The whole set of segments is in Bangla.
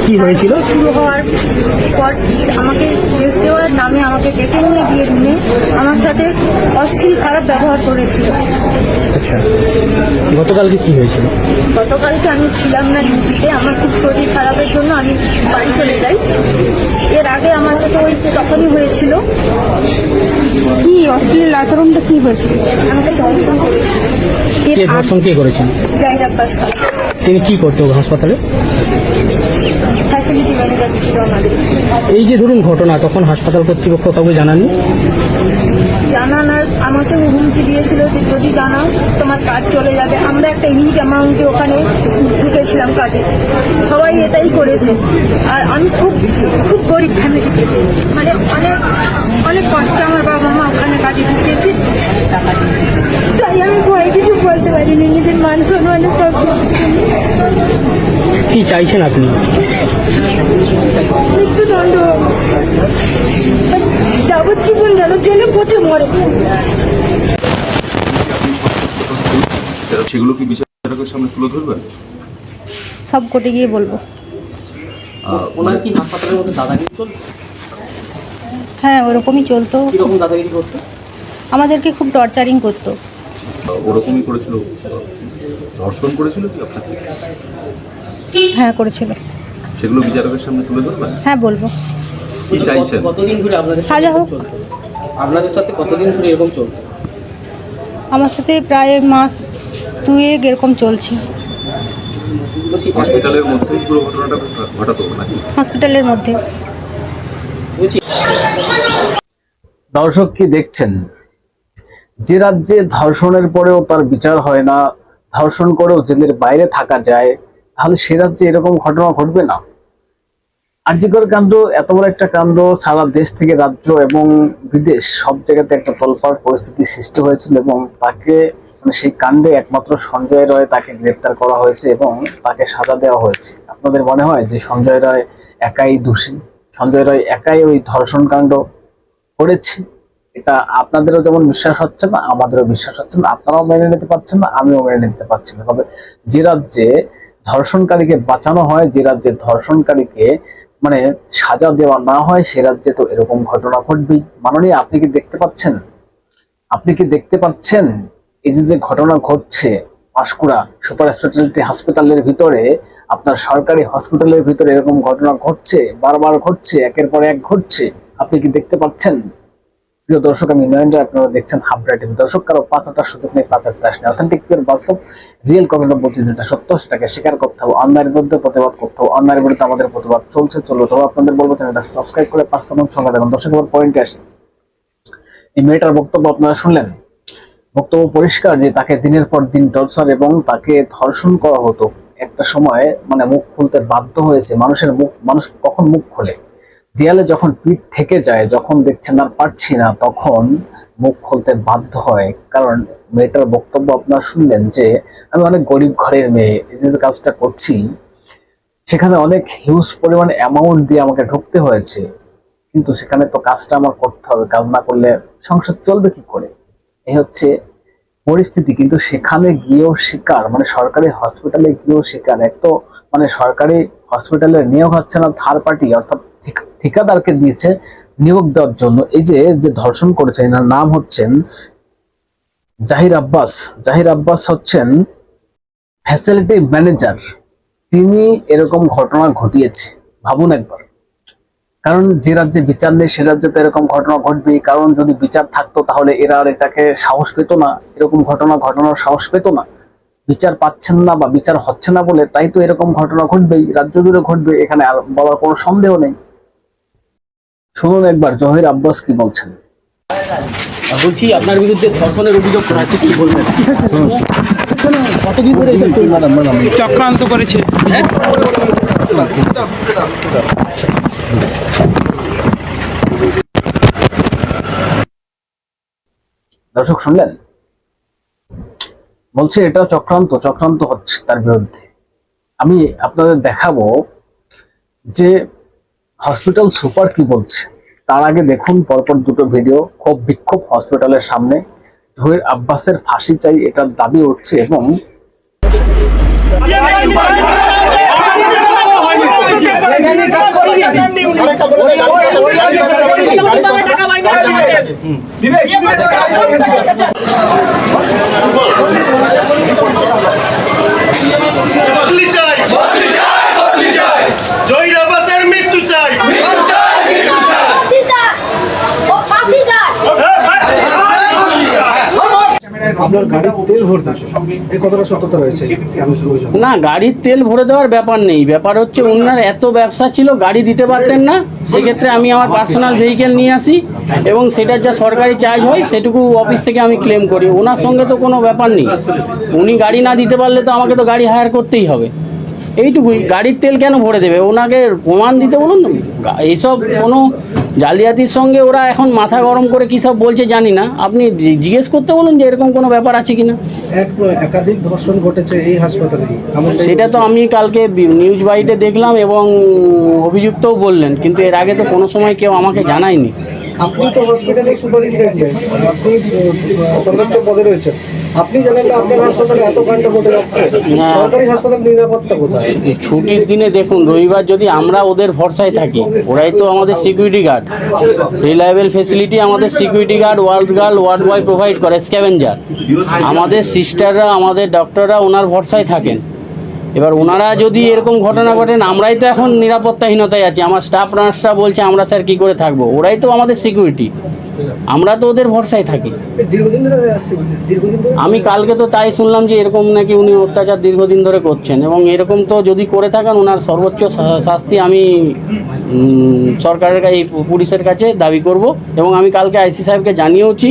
কি হয়েছিল? শুরু হওয়ার পর আমাকে কেস দেওয়ার নামে আমাকে ডেকে নিয়ে গিয়ে রুমে আমার সাথে অশ্লীল খারাপ ব্যবহার করেছিল। আচ্ছা, গতকালকে কি হয়েছিল? গতকালকে আমি ছিলাম না ডিউটিতে, আমার খুব শরীর খারাপের জন্য আমি বাড়ি চলে যাই। এর আগে আমার সাথে ওই তখনই হয়েছিল। কি অশ্লীল আচরণটা কি হয়েছিল? আমাকে ধর্ষণ করেছিল। কে ধর্ষণ কে করেছেন? জাহিদ আব্বাস খান। তিনি কি করতো হাসপাতালে? ফ্যাসিলিটি ম্যানেজার ছিল আমাদের। এই যে ধরুন ঘটনা, তখন হাসপাতাল কর্তৃপক্ষ কাউকে জানাননি? জানানোর আমাকে হুমকি দিয়েছিল যে যদি জানাও তোমার কাজ চলে যাবে। আমরা একটা হিউজ অ্যামাউন্টে ওখানে ঢুকেছিলাম কাজে, সবাই এটাই করেছে। আর আমি খুব খুব গরিব ফ্যামিলি, মানে অনেক অনেক কষ্টে আমার বাবা মা ওখানে কাজে ঢুকেছে। তাই আমি ভয় কিছু বলতে পারিনি, নিজের মান সম্মানের সব কি চাইছেন আপনি? মৃত্যুদণ্ড, যাবজ্জীবন যেন জেলে পচে মরে। সেগুলো কি বিচারকের সামনে তুলে ধরবেন? সব কোর্টে গিয়ে বলবো। ওনার কি হাসপাতালের মধ্যে দাদাগিরি চলতো? হ্যাঁ, ওরকমই চলতো। কিরকম দাদাগিরি করতো? আমাদেরকে খুব টর্চারিং করতো। ওরকমই করেছিল? ধর্ষণ করেছিল কি আপনাকে? হ্যাঁ, করেছিল। সেগুলো বিচারকের সামনে তুলে ধরবেন? হ্যাঁ, বলবো। কি চাইছেন? কতদিন ধরে আপনাদের সাজা হোক। চলতো? আপনাদের সাথে কতদিন ধরে এরকম চলতো? আমার সাথে প্রায় মাস 2 এরকম চলছে। হসপিটালের মধ্যেই পুরো ঘটনাটা ঘটাতো নাকি? হসপিটালের মধ্যে। দর্শক কি দেখছেন, যে রাজ্যে ধর্ষণের পরেও তার বিচার হয় না, ধর্ষণ করেও জেলের বাইরে থাকা যায়, তাহলে সে রাজ্যে এরকম ঘটনা ঘটবে না? আরজিকর কাণ্ড এত বড় একটা কাণ্ড, সারা দেশ থেকে রাজ্য এবং বিদেশ সব জায়গাতে একটা তোলপাড় পরিস্থিতি সৃষ্টি হয়েছিল এবং তাকে সেই কাণ্ডে একমাত্র সঞ্জয় রায়, তাকে গ্রেপ্তার করা হয়েছে এবং তাকে সাজা দেওয়া হয়েছে। আপনাদের মনে হয় যে সঞ্জয় রায় একাই দোষী? সঞ্জয় রায় একাই ওই ধর্ষণ কাণ্ড করেছে? এটা আপনাদেরও যেমন বিশ্বাস হচ্ছে না, আমাদেরও বিশ্বাস হচ্ছে না, আপনারাও মেনে নিতে পারছেন না, আমিও মেনে নিতে পারছি না। তবে যে রাজ্যে ধর্ষণকারীকে বাঁচানো হয়, যে রাজ্যে ধর্ষণকারীকে মানে সাজা দেওয়া না হয়, সে রাজ্যে তো এরকম ঘটনা ঘটবেই। মাননীয়, আপনি কি দেখতে পাচ্ছেন? আপনি কি দেখতে পাচ্ছেন এই যে ঘটনা ঘটছে পাঁশকুড়া সুপার স্পেশালিটি হাসপাতালের ভিতরে, আপনার সরকারি হসপিটালের ভিতরে এরকম ঘটনা ঘটছে, বারবার ঘটছে, একের পর এক ঘটছে? আপনি কি দেখতে পাচ্ছেন? প্রিয় দর্শক, আমি নয়নরা, আপনারা দেখছেন হাবড়া টিভি। দর্শক, কারো পাঁচাটার সুযোগ নেই, পাঁচার দাস নেই। অথেন্টিক বাস্তব রিয়েল ঘটনা বলছি, যেটা সত্য সেটাকে স্বীকার করতে হবে, অন্যায়ের বিরুদ্ধে প্রতিবাদ করতে হবে। অন্যায়ের বিরুদ্ধে আমাদের প্রতিবাদ চলছে, চলবে। তবে আপনাদের বলবো চ্যানেলটা সাবস্ক্রাইব করে 5 তখন সঙ্গে দেখুন। দর্শক, এবার পয়েন্টে আসি। এই মেয়েটার বক্তব্য আপনারা শুনলেন। বক্তব্য পরিষ্কার যে তাকে দিনের পর দিন টর্চার এবং তাকে ধর্ষণ করা হতো। একটা সময় মানে মুখ খুলতে বাধ্য হয়েছে। মানুষ কখন মুখ খোলে? দেয়ালে যখন পিঠ থেকে যায়, যখন দেখছেন আর পারছি না, তখন মুখ খুলতে বাধ্য হয়। কারণ মেয়েটার বক্তব্য আপনারা শুনলেন যে আমি অনেক গরিব ঘরের মেয়ে, এই যে কাজটা করছি সেখানে অনেক হিউজ পরিমাণ অ্যামাউন্ট দিয়ে আমাকে ঢুকতে হয়েছে, কিন্তু সেখানে তো কাজটা আমার করতে হবে, কাজ না করলে সংসার চলবে কি করে? এই হচ্ছে পরিস্থিতি। কিন্তু সেখানে গিয়েও শিকার, মানে সরকারি হসপিটালে গিয়েও শিকার। এক তো মানে সরকারি হসপিটালে নিয়োগ হচ্ছে না, থার্ড পার্টি অর্থাৎ ঠিকাদারকে দিয়েছে নিয়োগ দেওয়ার জন্য। এই যে ধর্ষণ করেছে, এনার নাম হচ্ছেন জাহির আব্বাস। জাহির আব্বাস হচ্ছেন ফ্যাসিলিটি ম্যানেজার। তিনি এরকম ঘটনা ঘটিয়েছে। ভাবুন একবার। কারণ যে রাজ্যে বিচার নেই সে রাজ্যে তো এরকম ঘটনা ঘটবেই। কারণ যদি বিচার থাকতো তাহলে এরা আর এটাকে সাহস পেত না, এরকম ঘটনা ঘটানোর সাহস পেত না। বিচার পাচ্ছেন না বা বিচার হচ্ছে না বলে তাই তো এরকম ঘটনা ঘটবেই, রাজ্য জুড়ে ঘটবে, এখানে আর বলার কোনো সন্দেহ নেই। শুনুন একবার জাহির আব্বাস কি বলছেন। বলছি, আপনার বিরুদ্ধে ধর্ষণের অভিযোগ করা হচ্ছে, কি বলবেন? কতদিন ধরে চক্রান্ত করেছে? দর্শক শুনলেন, বলছে এটা চক্রান্ত হচ্ছে তার বিরুদ্ধে। আমি আপনাদের দেখাবো যে হসপিটাল সুপার কি বলছে। তার আগে দেখুন পরপর দুটো ভিডিও। খুব বিক্ষোভ হসপিটালের সামনে, জহির আব্বাসের ফাঁসি চাই এটার দাবি উঠছে এবং বদলি চাই, জয় রাবাসের মৃত্যু চাই। আপনার গাড়ি তেল ভরতে এই কথাটা সত্যতা রয়েছে? না, গাড়ির তেল ভরে দেওয়ার ব্যাপার নেই। ব্যাপার হচ্ছে ওনার এত ব্যবসা ছিল, গাড়ি দিতে পারতেন না। সেক্ষেত্রে আমি আমার পার্সোনাল ভেহিকেল নিয়ে আসি এবং সেটার যা সরকারি চার্জ হয় সেটুকু অফিস থেকে আমি ক্লেম করি। ওনার সঙ্গে তো কোনো ব্যাপার নেই। উনি গাড়ি না দিতে পারলে তো আমাকে তো গাড়ি হায়ার করতেই হবে, এইটুকুই। গাড়ির তেল কেন ভরে দেবে? ওনাকে প্রমাণ দিতে বলুন। এইসব কোনো জালিয়াতির সঙ্গে ওরা এখন মাথা গরম করে কী সব বলছে জানি না। আপনি জিজ্ঞেস করতে বলুন যে এরকম কোনো ব্যাপার আছে কিনা। একাধিক ধর্ষণ ঘটেছে এই হাসপাতালে, সেটা তো আমি কালকে নিউজ বাইটে দেখলাম এবং অভিযুক্তও বললেন, কিন্তু এর আগে তো কোনো সময় কেউ আমাকে জানায়নি। আপনি তো হসপিটালের সুপারিনটেন্ডেন্ট, আপনি সর্বোচ্চ পদে রয়েছেন, আপনি জানেন না আপনার হাসপাতালে এত কাণ্ড ঘটে যাচ্ছে? সরকারি হাসপাতাল নিরাপত্তা কোথায়? ছুটির দিনে দেখুন, রবিবার যদি আমরা ওদের ভরসায় থাকি, ওরাই তো আমাদের সিকিউরিটি গার্ড, রিলায়েবল ফেসিলিটি আমাদের security guard, ward boy provide করে, স্ক্যাভেঞ্জার। আমাদের সিস্টাররা, আমাদের ডক্টররা ওনার ভরসায় থাকেন। এবার ওনারা যদি এরকম ঘটনা ঘটেন, আমরাই তো এখন নিরাপত্তাহীনতায় আছি। আমার স্টাফ নার্সরা বলছে আমরা স্যার কী করে থাকবো? ওরাই তো আমাদের সিকিউরিটি, আমরা তো ওদের ভরসায় থাকি। দীর্ঘদিন ধরে হয়ে আসছে, দীর্ঘদিন ধরে। আমি কালকে তো তাই শুনলাম যে এরকম নাকি উনি অত্যাচার দীর্ঘদিন ধরে করছেন, এবং এরকম তো যদি করে থাকেন ওনার সর্বোচ্চ শাস্তি আমি সরকারের কাছে, পুলিশের কাছে দাবি করব। এবং আমি কালকে আইসি সাহেবকে জানিয়েওছি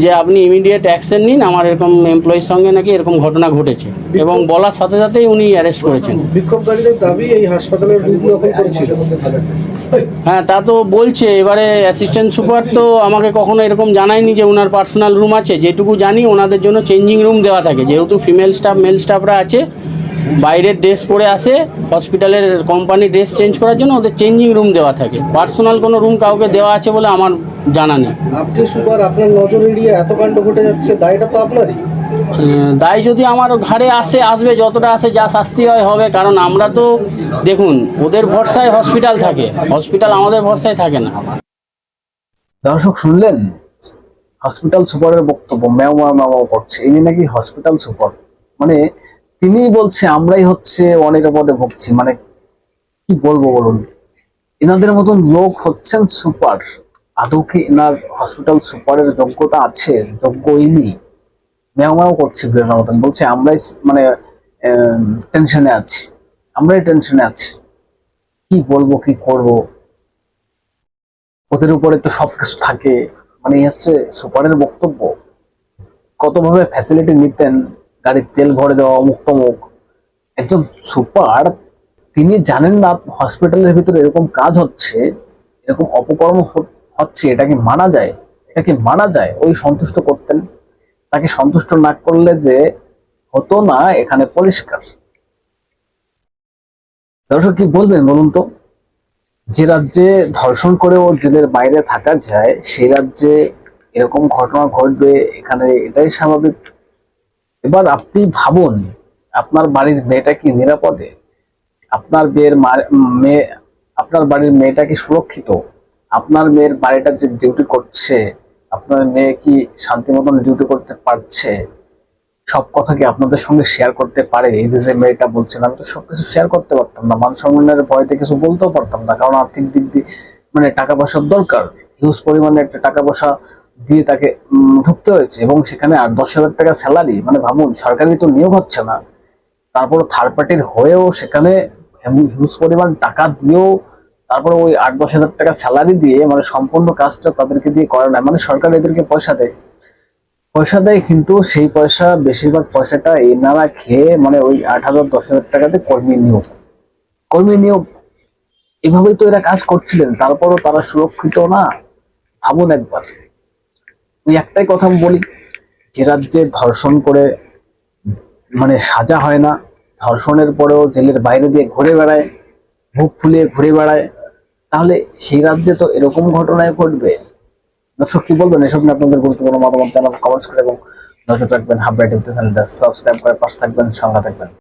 যে আপনি ইমিডিয়েট অ্যাকশন নিন, আমার এরকম এমপ্লয়ির সঙ্গে নাকি এরকম ঘটনা ঘটেছে, এবং বলার সাথে সাথেই উনি অ্যারেস্ট করেছেন। বিক্ষোভকারীদের দাবি এই হাসপাতালের রুম দখল করেছিল। হ্যাঁ, তা তো বলছে। এবারে অ্যাসিস্ট্যান্ট সুপার তো আমাকে কখনো এরকম জানায়নি যে ওনার পার্সোনাল রুম আছে। যেটুকু জানি ওনাদের জন্য চেঞ্জিং রুম দেওয়া থাকে, যেহেতু ফিমেল স্টাফ মেল স্টাফরা আছে, বাইরের ড্রেস পরে আসে, হসপিটালের কোম্পানি ড্রেস চেঞ্জ করার জন্য ওদের চেঞ্জিং রুম দেওয়া থাকে। পার্সোনাল কোনো রুম কাউকে দেওয়া আছে বলে আমার জানা নেই। আপনি সুপার, আপনার নজর এড়িয়ে এত কাণ্ড ঘটে যাচ্ছে, দায়টা তো আপনারই। দায় যদি আমার ঘাড়ে আসবে, যতটা আসে, যা শাস্তি হয় হবে। কারণ আমরা তো দেখুন ওদের ভরসায় হসপিটাল থাকে, হসপিটাল আমাদের ভরসায় থাকে না। দর্শক শুনলেন হসপিটাল সুপারের বক্তব্য, ম্যাও ম্যাও ম্যাও করছে। ইনি নাকি হসপিটাল সুপার, মানে তিনি বলছে আমরাই হচ্ছে অনিরাপদে ভুগছি। মানে কি বলবো বলুন, এনাদের মতন লোক হচ্ছেন সুপার। আদৌ কি এনার হসপিটাল সুপারের যোগ্যতা আছে? যোগ্য ইনি ম্যাও ম্যাও করছে বিড়ালের মতন, বলছে আমরাই মানে টেনশনে আছি, আমরাই টেনশনে আছি। কি বলবো, কি করব, ওদের উপরে তো সবকিছু থাকে। মানে এই হচ্ছে সুপারের বক্তব্য। কতভাবে ফ্যাসিলিটি নিতেন, গাড়ির তেল ভরে দেওয়া, অমুক তমুক। একজন সুপার, তিনি জানেন না হসপিটালের ভিতরে এরকম কাজ হচ্ছে, এরকম অপকর্ম হচ্ছে, এটা কি মানা যায়? এটা কি মানা যায়? ওই সন্তুষ্ট করতেন। তাকে সন্তুষ্ট না করলে যে হতো না এখানে পরিষ্কার। দর্শক কি বলবেন বলুন তো? যে রাজ্যে ধর্ষণ করেও জেলের বাইরে থাকা যায়, সেই রাজ্যে এরকম ঘটনা ঘটবে, এখানে এটাই স্বাভাবিক। এবার আপনি ভাবুন, আপনার বাড়ির মেয়েটা কি নিরাপদে? আপনার আপনার বাড়ির মেয়েটা কি সুরক্ষিত? আপনার মেয়ের বাড়িটা যে ডিউটি করছে, আপনার মেয়ে কি শান্তি মতন ডিউটি করতে পারছে? সব কথা কি আপনাদের সঙ্গে শেয়ার করতে পারে? এই যে মেয়েটা বলছেন, আমি তো সবকিছু শেয়ার করতে পারতাম না, মান সম্মানের ভয়তে কিছু বলতেও পারতাম না, কারণ আর্থিক দিক দিয়ে মানে টাকা পয়সার দরকার, হিউজ পরিমাণে একটা টাকা পয়সা দিয়ে তাকে ঢুকতে হয়েছে, এবং সেখানে 8-10 হাজার টাকা স্যালারি। মানে ভাবুন, সরকারি তো নিয়োগ হচ্ছে না, তারপর থার্ড পার্টির হয়েও সেখানে হিউজ পরিমাণ টাকা দিয়েও তারপরে ওই 8-10 হাজার টাকা স্যালারি দিয়ে মানে সম্পূর্ণ কাজটা তাদেরকে দিয়ে করে না। মানে সরকার এদেরকে পয়সা দেয়, কিন্তু সেই পয়সা, বেশিরভাগ পয়সাটা এনারা খেয়ে মানে ওই 8,000-10,000 টাকাতে কর্মী নিয়োগ এভাবেই তো এরা কাজ করছিলেন। তারপরও তারা সুরক্ষিত না। ভাবুন একবার। ওই একটাই কথা বলি, যে রাজ্যে ধর্ষণ করে মানে সাজা হয় না, ধর্ষণের পরেও জেলের বাইরে দিয়ে ঘুরে বেড়ায়, বুক ফুলিয়ে ঘুরে বেড়ায়, তাহলে সেই রাজ্যে তো এরকম ঘটনায় ঘটবে। দর্শক কি বলবেন এসব নিয়ে? আপনাদের গুরুত্বপূর্ণ মতামত জানাবেন কমেন্টস করে, এবং নজর রাখবেন হাবরাইট চ্যানেলটা সাবস্ক্রাইব করে পাশে থাকবেন, সঙ্গে থাকবেন।